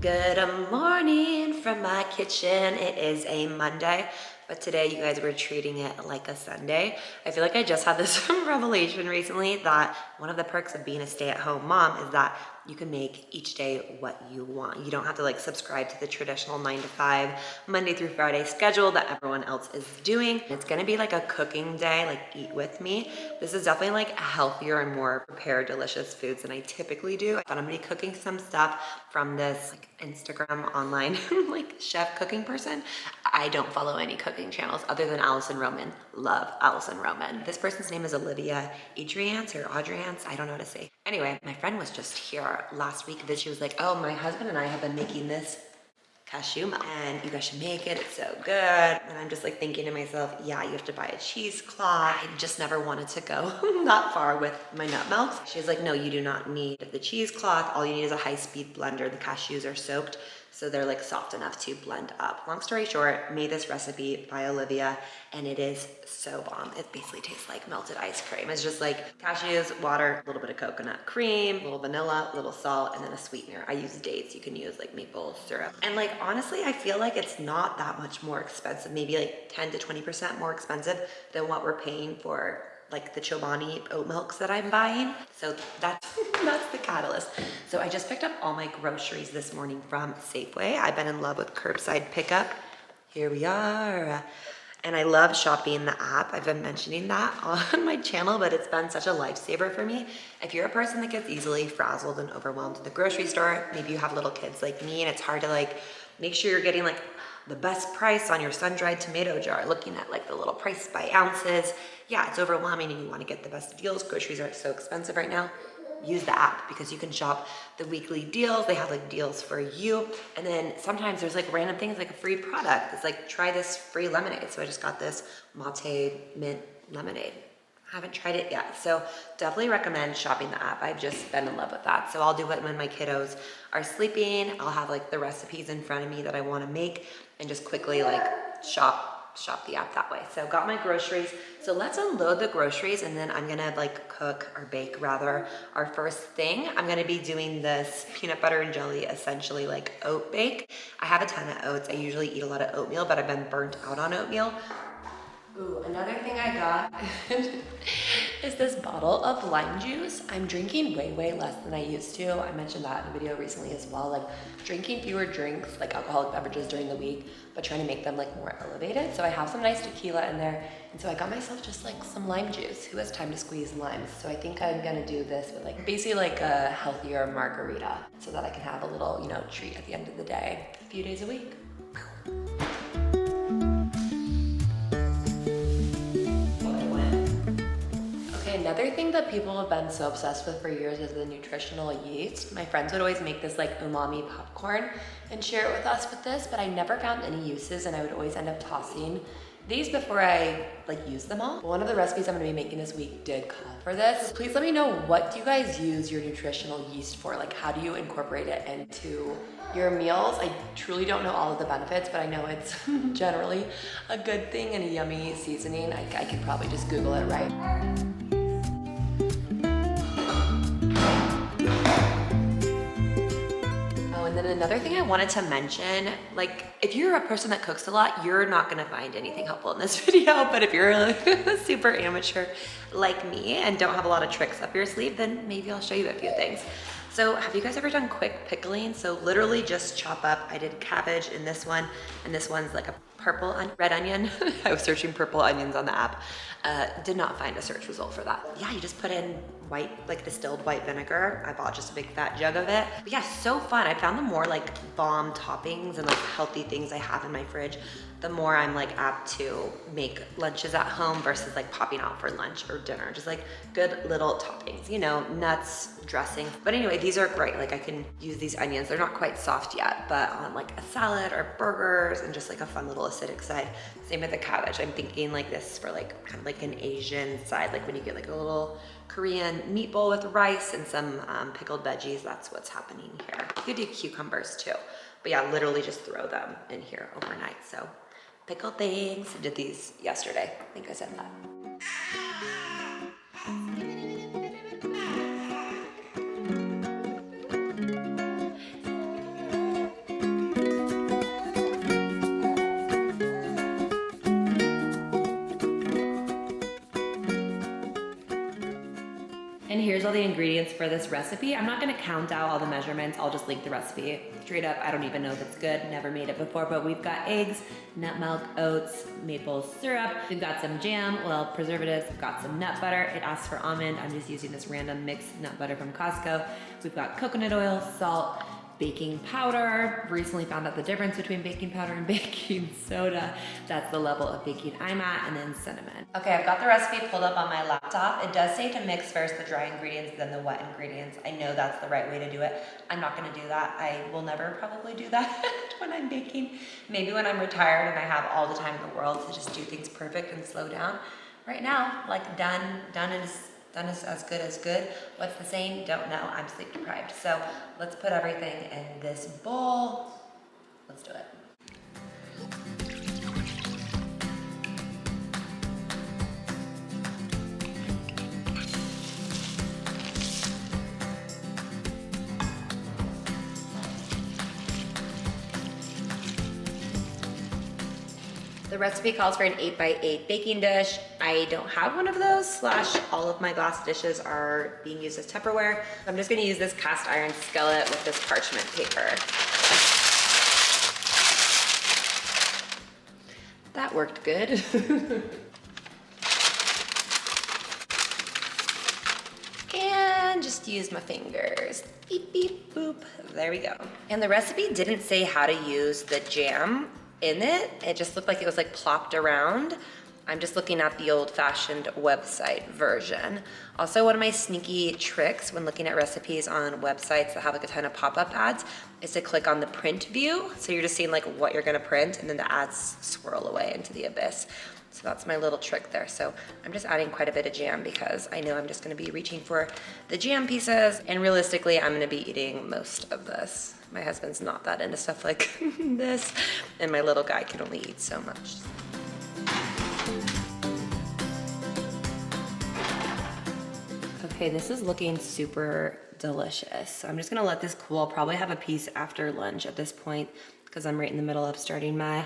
Good morning from my kitchen. It is a Monday, but today you guys were treating it like a Sunday. I feel like I just had this revelation recently that one of the perks of being a stay-at-home mom is that you can make each day what you want. You don't have to like subscribe to the traditional 9 to 5 Monday through Friday schedule that everyone else is doing. It's gonna be like a cooking day, like eat with me. This is definitely like healthier and more prepared, delicious foods than I typically do. But I'm gonna be cooking some stuff from this like Instagram online like chef cooking person. I don't follow any cooking channels other than Allison Roman. Love Allison Roman. This person's name is Olivia Adriance or Audriance. I don't know what to say. Anyway, my friend was just here last week that she was like, oh, my husband and I have been making this cashew milk and you guys should make it. It's so good. And I'm just like thinking to myself, yeah, you have to buy a cheesecloth. I just never wanted to go that far with my nut milks. She's like, no, you do not need the cheesecloth. All you need is a high-speed blender. The cashews are soaked, so they're like soft enough to blend up. Long story short, made this recipe by Olivia and it is so bomb. It basically tastes like melted ice cream. It's just like cashews, water, a little bit of coconut cream, a little vanilla, a little salt, and then a sweetener. I use dates. You can use like maple syrup. And like, honestly, I feel like it's not that much more expensive, maybe like 10 to 20% more expensive than what we're paying for like the Chobani oat milks that I'm buying. So that's the catalyst. So I just picked up all my groceries this morning from Safeway. I've been in love with curbside pickup. Here we are. And I love shopping the app. I've been mentioning that on my channel, but it's been such a lifesaver for me. If you're a person that gets easily frazzled and overwhelmed in the grocery store, maybe you have little kids like me and it's hard to like make sure you're getting like the best price on your sun-dried tomato jar, looking at like the little price by ounces. Yeah, it's overwhelming and you want to get the best deals. Groceries are so expensive right now. Use the app because you can shop the weekly deals. They have like deals for you. And then sometimes there's like random things like a free product. It's like, try this free lemonade. So I just got this mate mint lemonade. I haven't tried it yet. So definitely recommend shopping the app. I've just been in love with that. So I'll do it when my kiddos are sleeping. I'll have like the recipes in front of me that I want to make and just quickly like shop the app that way. So got my groceries. So let's unload the groceries and then I'm gonna like cook or bake rather our first thing. I'm gonna be doing this peanut butter and jelly, essentially like oat bake. I have a ton of oats. I usually eat a lot of oatmeal, but I've been burnt out on oatmeal. Ooh, another thing I got is this bottle of lime juice. I'm drinking way less than I used to. I mentioned that in a video recently as well, like drinking fewer drinks, like alcoholic beverages during the week, but trying to make them like more elevated. So I have some nice tequila in there. And so I got myself just like some lime juice. Who has time to squeeze limes? So I think I'm gonna do this with like basically like a healthier margarita so that I can have a little, you know, treat at the end of the day, a few days a week. Another thing that people have been so obsessed with for years is the nutritional yeast. My friends would always make this like umami popcorn and share it with us with this, but I never found any uses and I would always end up tossing these before I like use them all. One of the recipes I'm gonna be making this week did call for this. Please let me know, what do you guys use your nutritional yeast for? Like, how do you incorporate it into your meals? I truly don't know all of the benefits, but I know it's generally a good thing and a yummy seasoning. I could probably just Google it, right? And then another thing I wanted to mention, like if you're a person that cooks a lot, you're not gonna find anything helpful in this video, but if you're a super amateur like me and don't have a lot of tricks up your sleeve, then maybe I'll show you a few things. So have you guys ever done quick pickling? So literally just chop up, I did cabbage in this one, and this one's like a red onion. I was searching purple onions on the app. Did not find a search result for that. Yeah, you just put in white, like distilled white vinegar. I bought just a big fat jug of it. But yeah, so fun. I found the more like bomb toppings and like healthy things I have in my fridge, the more I'm like apt to make lunches at home versus like popping out for lunch or dinner. Just like good little toppings, you know, nuts, dressing. But anyway, these are great. Like I can use these onions. They're not quite soft yet, but on like a salad or burgers and just like a fun little acidic side. Same with the cabbage. I'm thinking like this for like kind of like an Asian side, like when you get like a little Korean meatball with rice and some pickled veggies. That's what's happening here. You could do cucumbers too, but yeah, literally just throw them in here overnight. So pickled things. I did these yesterday. I think I said that. And here's all the ingredients for this recipe. I'm not gonna count out all the measurements. I'll just link the recipe straight up. I don't even know if it's good. Never made it before, but we've got eggs, nut milk, oats, maple syrup. We've got some jam, well, preservatives. We've got some nut butter. It asks for almond. I'm just using this random mixed nut butter from Costco. We've got coconut oil, salt, baking powder. Recently found out the difference between baking powder and baking soda. That's the level of baking I'm at, and then cinnamon. Okay, I've got the recipe pulled up on my laptop. It does say to mix first the dry ingredients, then the wet ingredients. I know that's the right way to do it. I'm not gonna do that. I will never probably do that when I'm baking. Maybe when I'm retired and I have all the time in the world to just do things perfect and slow down. Right now, like done is as good as good. What's the saying? Don't know. I'm sleep deprived. So let's put everything in this bowl. Let's do it. The recipe calls for an 8x8 baking dish. I don't have one of those, / all of my glass dishes are being used as Tupperware. I'm just gonna use this cast iron skillet with this parchment paper. That worked good. And just use my fingers. Beep, beep, boop. There we go. And the recipe didn't say how to use the jam in it. It just looked like it was like plopped around. I'm just looking at the old-fashioned website version. Also, one of my sneaky tricks when looking at recipes on websites that have like a ton of pop-up ads is to click on the print view. So you're just seeing like what you're gonna print, and then the ads swirl away into the abyss. So that's my little trick there. So I'm just adding quite a bit of jam because I know I'm just gonna be reaching for the jam pieces, and realistically, I'm gonna be eating most of this. My husband's not that into stuff like this, and my little guy can only eat so much. Okay, this is looking super delicious. So I'm just gonna let this cool. I'll probably have a piece after lunch at this point because I'm right in the middle of starting my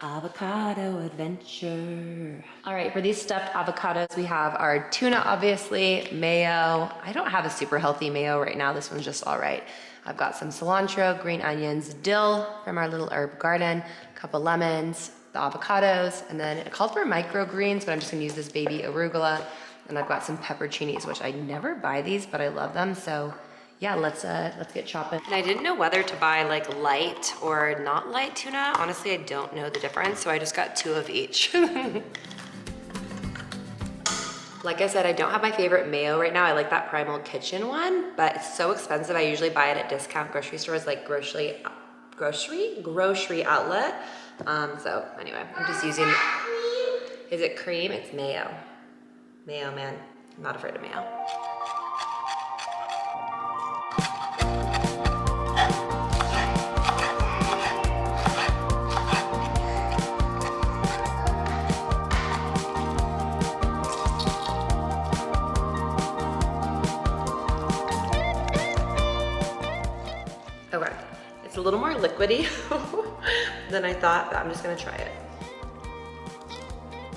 avocado adventure. All right, for these stuffed avocados, we have our tuna, obviously, mayo. I don't have a super healthy mayo right now. This one's just all right. I've got some cilantro, green onions, dill from our little herb garden, a couple lemons, the avocados, and then it called for microgreens, but I'm just gonna use this baby arugula. And I've got some pepperoncinis, which I never buy these, but I love them. So yeah, let's get chopping. And I didn't know whether to buy like light or not light tuna. Honestly, I don't know the difference, so I just got 2 of each. Like I said, I don't have my favorite mayo right now. I like that Primal Kitchen one, but it's so expensive. I usually buy it at discount grocery stores like grocery outlet. So anyway, I'm just using, is it cream? It's mayo. Mayo, man. I'm not afraid of mayo. Okay, it's a little more liquidy than I thought, but I'm just gonna try it.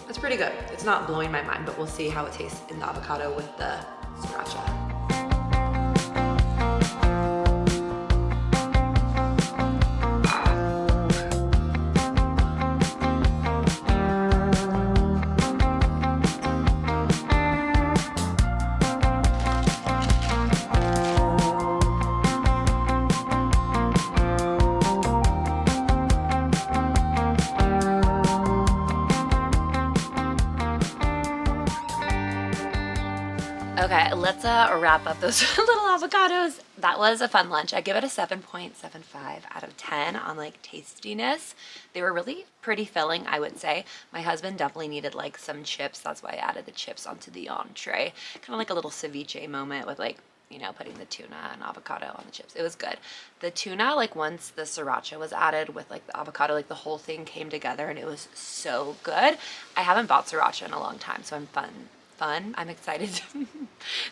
It's pretty good. It's not blowing my mind, but we'll see how it tastes in the avocado with the sriracha. Okay, let's wrap up those little avocados. That was a fun lunch. I give it a 7.75 out of 10 on like tastiness. They were really pretty filling, I would say. My husband definitely needed like some chips. That's why I added the chips onto the entree. Kind of like a little ceviche moment with like, you know, putting the tuna and avocado on the chips. It was good. The tuna, like once the sriracha was added with like the avocado, like the whole thing came together and it was so good. I haven't bought sriracha in a long time, so I'm excited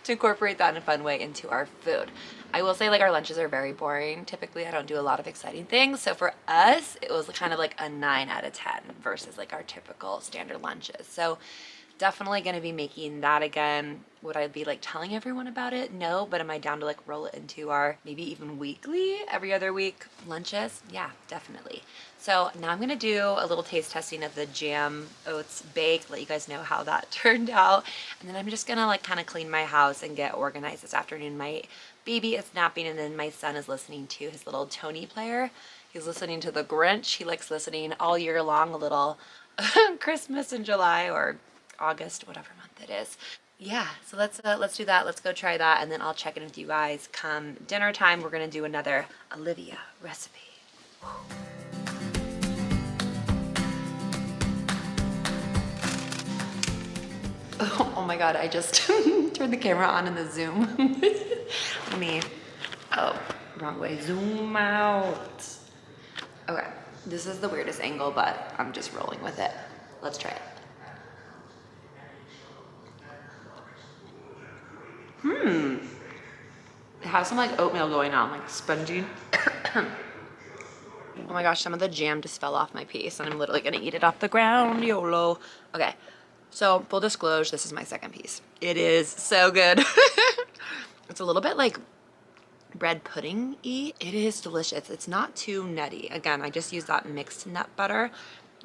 to incorporate that in a fun way into our food. I will say like our lunches are very boring. Typically I don't do a lot of exciting things. So for us, it was kind of like a 9 out of 10 versus like our typical standard lunches. So definitely going to be making that again. Would I be like telling everyone about it? No, but am I down to like roll it into our maybe even weekly, every other week lunches? Yeah, definitely. So now I'm going to do a little taste testing of the jam oats bake, let you guys know how that turned out. And then I'm just going to like kind of clean my house and get organized this afternoon. My baby is napping and then my son is listening to his little Tony player. He's listening to the Grinch. He likes listening all year long, a little Christmas in July or August, whatever month it is. Yeah, so let's do that. Let's go try that, and then I'll check in with you guys come dinner time. We're gonna do another Olivia recipe. Oh my god, I just turned the camera on in the zoom. Let me, oh, wrong way. Zoom out. Okay, this is the weirdest angle, but I'm just rolling with it. Let's try it. It has some like oatmeal going on, like spongy. Oh my gosh, some of the jam just fell off my piece and I'm literally gonna eat it off the ground, YOLO. Okay, so full disclosure, this is my second piece. It is so good. It's a little bit like bread pudding-y. It is delicious. It's not too nutty. Again, I just use that mixed nut butter,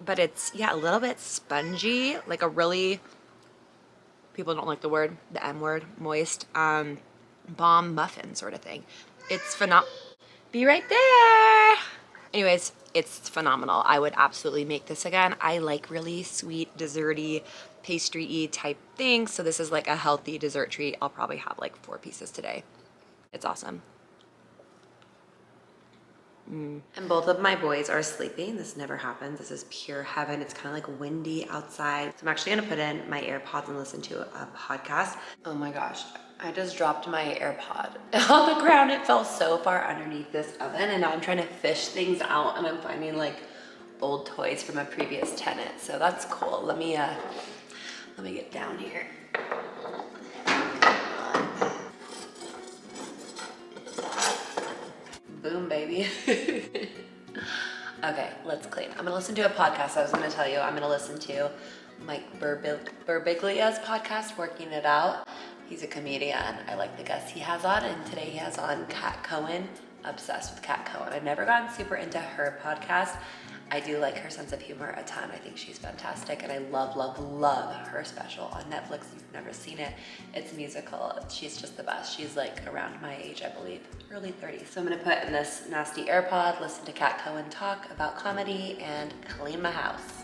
but it's, yeah, a little bit spongy, like a really, people don't like the word, the M word, moist, bomb muffin sort of thing. It's phenomenal. Be right there. Anyways, it's phenomenal. I would absolutely make this again. I like really sweet, desserty, pastry-y type things. So this is like a healthy dessert treat. I'll probably have like 4 pieces today. It's awesome. And both of my boys are sleeping. This never happens. This is pure heaven. It's kind of like windy outside. So I'm actually gonna put in my AirPods and listen to a podcast. Oh my gosh, I just dropped my AirPod on the ground. It fell so far underneath this oven and now I'm trying to fish things out and I'm finding like old toys from a previous tenant. So that's cool. Let me get down here. Boom, baby. Okay, let's clean. I'm gonna listen to a podcast. I was gonna tell you, I'm gonna listen to Mike Birbiglia's podcast, Working It Out. He's a comedian. I like the guests he has on, and today he has on Kat Cohen. Obsessed with Kat Cohen. I've never gotten super into her podcast. I do like her sense of humor a ton. I think she's fantastic, and I love, love, love her special on Netflix. If you've never seen it, it's musical. She's just the best. She's like around my age, I believe, early 30s. So I'm gonna put in this nasty AirPod, listen to Kat Cohen talk about comedy, and clean my house.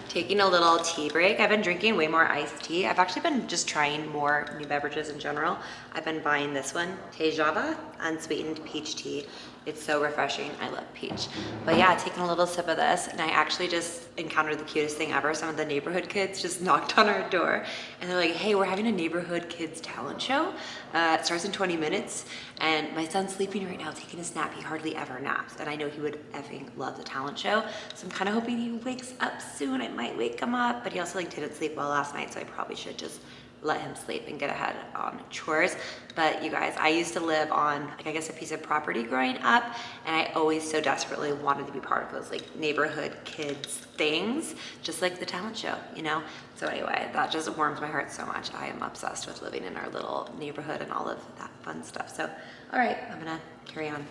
Taking a little tea break. I've been drinking way more iced tea. I've actually been just trying more new beverages in general. I've been buying this one, Tejava unsweetened peach tea. It's so refreshing. I love peach. But yeah, taking a little sip of this, and I actually just encountered the cutest thing ever. Some of the neighborhood kids just knocked on our door and they're like, hey, we're having a neighborhood kids talent show. It starts in 20 minutes and my son's sleeping right now, taking a nap. He hardly ever naps and I know he would effing love the talent show. So I'm kind of hoping he wakes up soon. I might wake him up, but he also like didn't sleep well last night, so I probably should just let him sleep and get ahead on chores. But you guys, I used to live on, like, I guess a piece of property growing up, and I always so desperately wanted to be part of those like neighborhood kids things, just like the talent show, you know? So anyway, that just warms my heart so much. I am obsessed with living in our little neighborhood and all of that fun stuff. So, all right, I'm gonna carry on.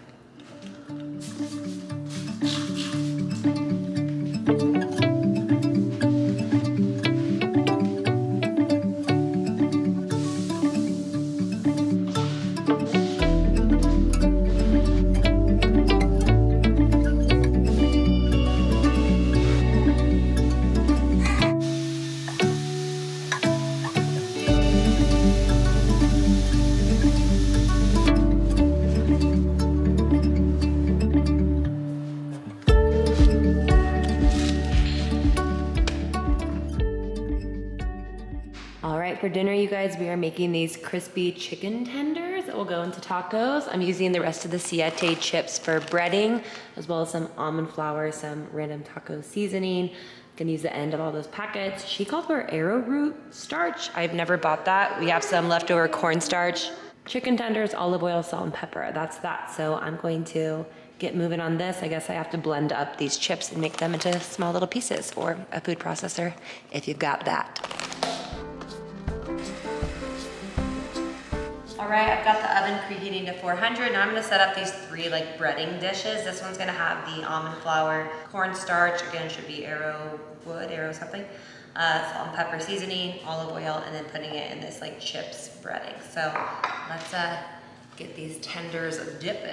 right, for dinner, you guys, we are making these crispy chicken tenders that will go into tacos. I'm using the rest of the siete chips for breading, as well as some almond flour, some random taco seasoning. Gonna use the end of all those packets. She called for arrowroot starch. I've never bought that. We have some leftover cornstarch. Chicken tenders, olive oil, salt, and pepper. That's that. So I'm going to get moving on this. I guess I have to blend up these chips and make them into small little pieces, or a food processor if you've got that. All right, I've got the oven preheating to 400. Now I'm gonna set up these 3 like breading dishes. This one's gonna have the almond flour, cornstarch, again, should be arrow something, salt and pepper seasoning, olive oil, and then putting it in this like chips breading. So let's get these tenders dipping.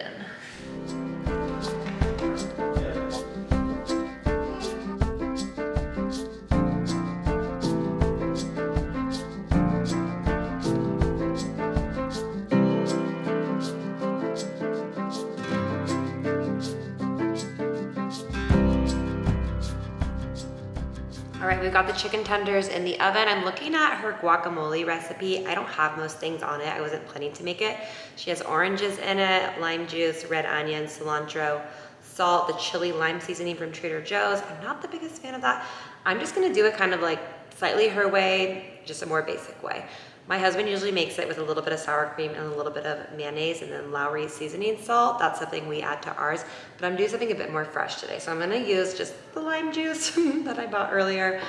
All right, we've got the chicken tenders in the oven. I'm looking at her guacamole recipe. I don't have most things on it. I wasn't planning to make it. She has oranges in it, lime juice, red onion, cilantro, salt, the chili lime seasoning from Trader Joe's. I'm not the biggest fan of that. I'm just gonna do it kind of like slightly her way, just a more basic way. My husband usually makes it with a little bit of sour cream and a little bit of mayonnaise and then Lowry's seasoning salt. That's something we add to ours, but I'm doing something a bit more fresh today. So I'm gonna use just the lime juice that I bought earlier,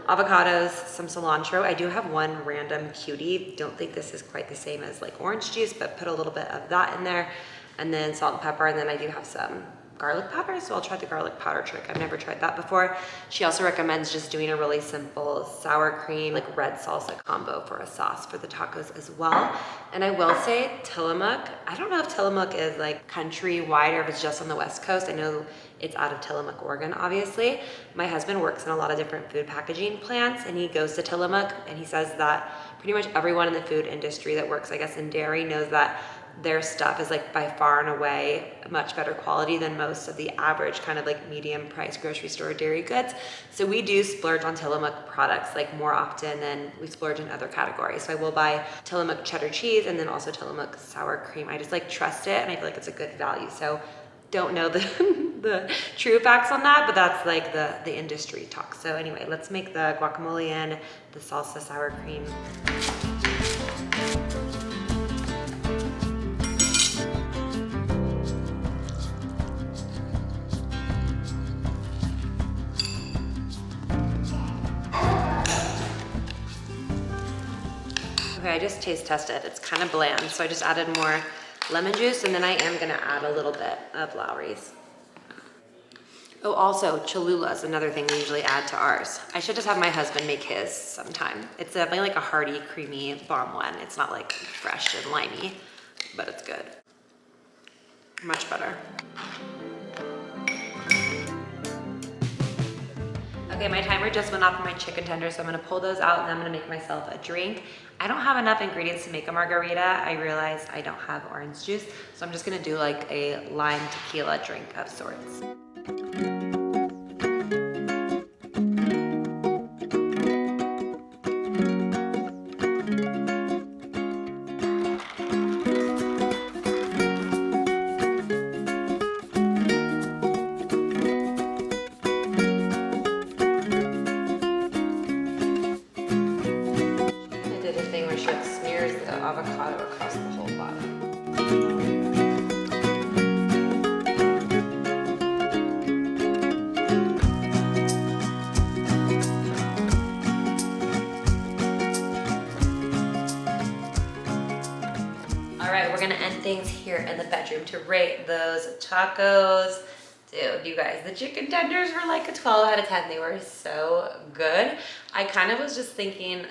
avocados, some cilantro. I do have one random cutie. Don't think this is quite the same as like orange juice, but put a little bit of that in there, and then salt and pepper, and then I do have some garlic powder, so I'll try the garlic powder trick. I've never tried that before. She also recommends just doing a really simple sour cream, like red salsa combo for a sauce for the tacos as well. And I will say Tillamook, I don't know if Tillamook is like countrywide or if it's just on the West Coast. I know it's out of Tillamook, Oregon, obviously. My husband works in a lot of different food packaging plants, and he goes to Tillamook, and he says that pretty much everyone in the food industry that works, I guess, in dairy knows that their stuff is like by far and away much better quality than most of the average kind of like medium price grocery store dairy goods. So we do splurge on Tillamook products like more often than we splurge in other categories. So I will buy Tillamook cheddar cheese and then also Tillamook sour cream. I just like trust it, and I feel like it's a good value. So don't know the the true facts on that, but that's like the industry talk. So anyway, let's make the guacamole and the salsa sour cream. Okay, I just taste tested. It's kind of bland, so I just added more lemon juice, and then I am gonna add a little bit of Lowry's. Oh, also Cholula is another thing we usually add to ours. I should just have my husband make his sometime. It's definitely like a hearty, creamy, bomb one. It's not like fresh and limey, but it's good. Much better. Okay, my timer just went off for my chicken tenders, so I'm gonna pull those out and then I'm gonna make myself a drink. I don't have enough ingredients to make a margarita. I realized I don't have orange juice, so I'm just gonna do like a lime tequila drink of sorts. Avocado across the whole bottom. All right, we're gonna end things here in the bedroom to rate those tacos. Dude, you guys, the chicken tenders were like a 12 out of 10. They were so good. I kind of was just thinking,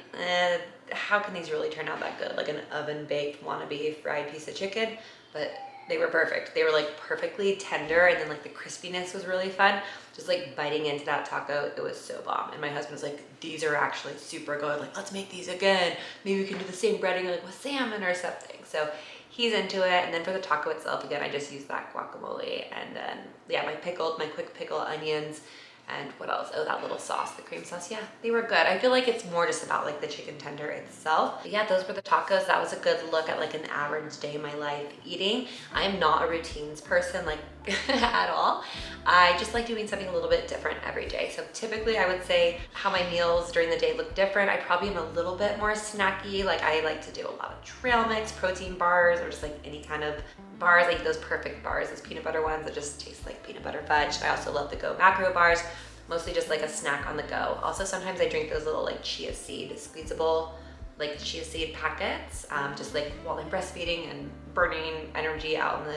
how can these really turn out that good? Like an oven baked wannabe fried piece of chicken, but they were perfect. They were like perfectly tender, and then like the crispiness was really fun. Just like biting into that taco, it was so bomb. And my husband was like, these are actually super good. Like, let's make these again. Maybe we can do the same breading like with salmon or something. So he's into it. And then for the taco itself, again, I just used that guacamole, and then yeah, my quick pickle onions, And what else? Oh, that little sauce, the cream sauce. Yeah, they were good. I feel like it's more just about like the chicken tender itself. But yeah, those were the tacos. That was a good look at like an average day in my life eating. I am not a routines person like at all. I just like doing something a little bit different every day. So typically I would say how my meals during the day look different. I probably am a little bit more snacky. Like I like to do a lot of trail mix, protein bars, or just like any kind of bars, like those perfect bars, those peanut butter ones that just taste like peanut butter fudge. I also love the Go macro bars, mostly just like a snack on the go. Also, sometimes I drink those little like chia seed squeezable, like chia seed packets, just like while I'm breastfeeding and burning energy out in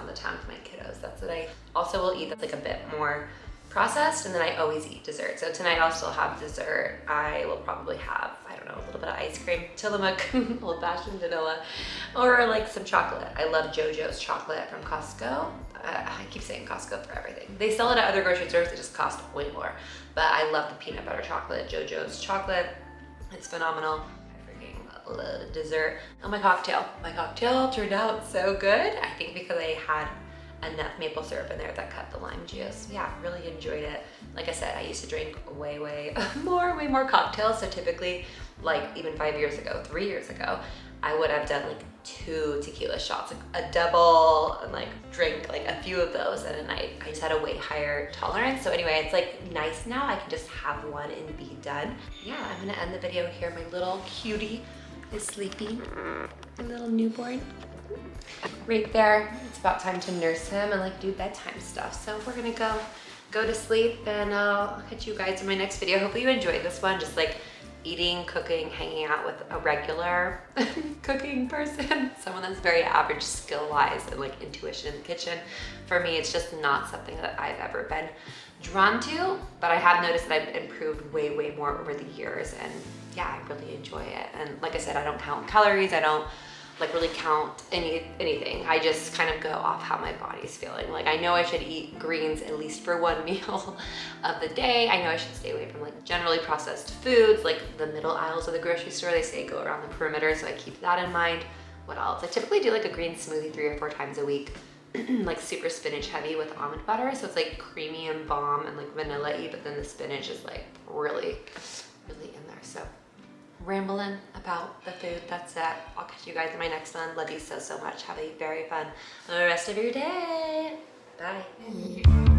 the town with my kiddos. That's what I also will eat. That's like a bit more processed, and then I always eat dessert. So tonight I'll still have dessert. I will probably have, I don't know, a little bit of ice cream, Tillamook, old-fashioned vanilla, or like some chocolate. I love JoJo's chocolate from Costco. I keep saying Costco for everything. They sell it at other grocery stores, they just cost way more. But I love the peanut butter chocolate, JoJo's chocolate. It's phenomenal. I freaking love dessert. Oh, my cocktail. My cocktail turned out so good. I think because I had enough maple syrup in there that cut the lime juice. Yeah, really enjoyed it. Like I said, I used to drink way more cocktails. So typically, like even 5 years ago, 3 years ago, I would have done like 2 tequila shots, like a double, and like drink like a few of those in a night. I just had a way higher tolerance. So anyway, it's like nice now. I can just have one and be done. Yeah, I'm gonna end the video here. My little cutie is sleeping, my little newborn. Right there, it's about time to nurse him and like do bedtime stuff. So we're gonna go to sleep, and I'll catch you guys in my next video. Hopefully you enjoyed this one, just like eating, cooking, hanging out with a regular cooking person, someone that's very average skill-wise and like intuition in the kitchen. For me, it's just not something that I've ever been drawn to, but I have noticed that I've improved way more over the years, and yeah, I really enjoy it. And like I said, I don't count calories, I don't like really count anything. I just kind of go off how my body's feeling. Like I know I should eat greens at least for one meal of the day. I know I should stay away from like generally processed foods, like the middle aisles of the grocery store. They say go around the perimeter, so I keep that in mind. What else? I typically do like a green smoothie 3 or 4 times a week, like super spinach heavy with almond butter. So it's like creamy and bomb and like vanilla-y, but then the spinach is like really in there. So rambling about the food, that's it. I'll catch you guys in my next one. Love you so much. Have a very fun rest of your day. Bye.